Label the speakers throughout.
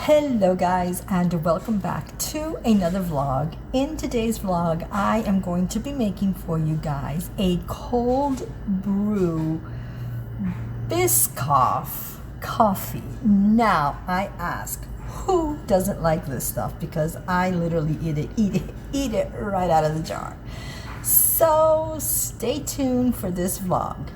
Speaker 1: Hello guys, and welcome back to another vlog. In today's vlog I am going to be making for you guys a cold brew Biscoff coffee. Now I ask, who doesn't like this stuff? Because I literally eat it right out of the jar. So stay tuned for this vlog.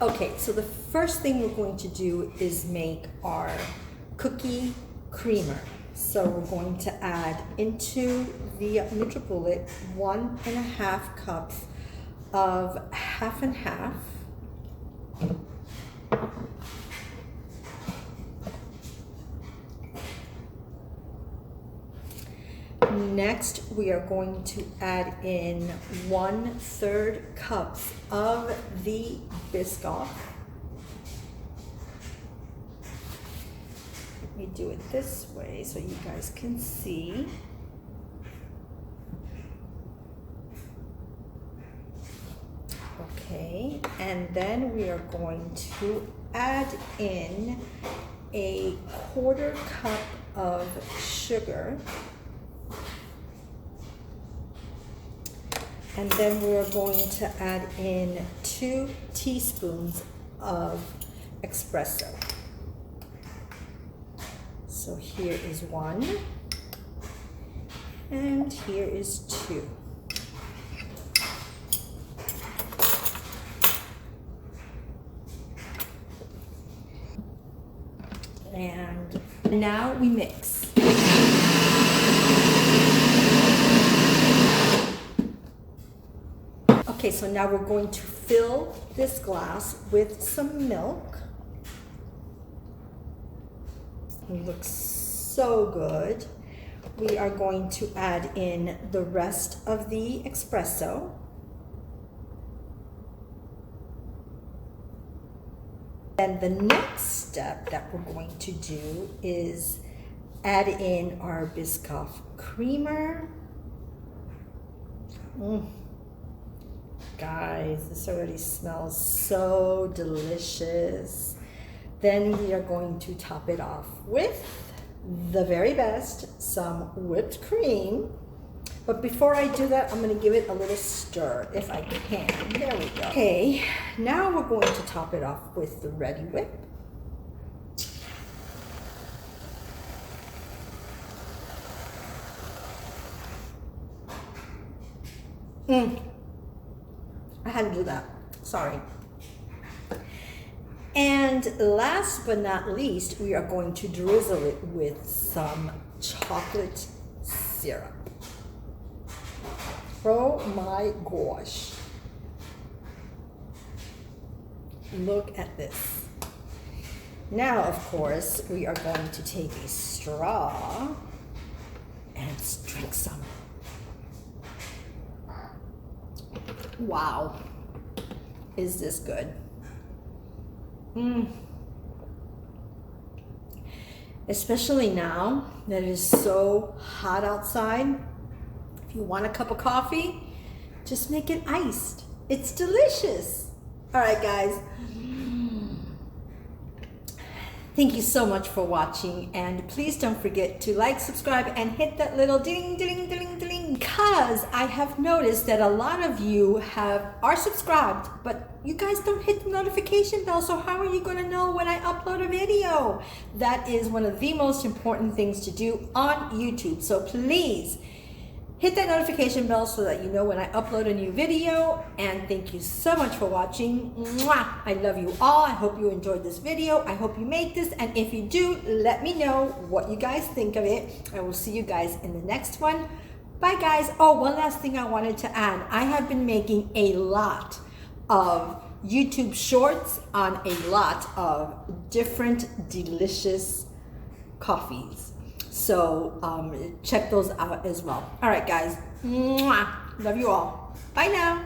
Speaker 1: Okay, so the first thing we're going to do is make our cookie creamer. So we're going to add into the NutriBullet 1.5 cups of half and half. Next, we are going to add in 1/3 cups of the Biscoff. Let me do it this way so you guys can see. Okay, and then we are going to add in a 1/4 cup of sugar. And then we're going to add in 2 teaspoons of espresso. So here is 1, and here is 2. And now we mix. Okay, so now we're going to fill this glass with some milk. It looks so good. We are going to add in the rest of the espresso. Then the next step that we're going to do is add in our Biscoff creamer. Guys, this already smells so delicious. Then we are going to top it off with the very best, some whipped cream. But before I do that, I'm going to give it a little stir if I can. There we go. Okay, now we're going to top it off with the Ready Whip. I had to do that, sorry. And last but not least, we are going to drizzle it with some chocolate syrup. Oh my gosh. Look at this. Now, of course, we are going to take a straw and drink some. Wow, is this good? Especially now that it is so hot outside. If you want a cup of coffee, just make it iced. It's delicious. All right, guys. Thank you so much for watching, and please don't forget to like, subscribe, and hit that little ding, ding, ding, ding, because I have noticed that a lot of you are subscribed, but you guys don't hit the notification bell, so how are you going to know when I upload a video? That is one of the most important things to do on YouTube, so please hit that notification bell so that you know when I upload a new video. And thank you so much for watching. Mwah! I love you all. I hope you enjoyed this video. I hope you make this. And if you do, let me know what you guys think of it. I will see you guys in the next one. Bye, guys. Oh, one last thing I wanted to add. I have been making a lot of YouTube shorts on a lot of different delicious coffees. So check those out as well. All right, guys. Mwah. Love you all. Bye now.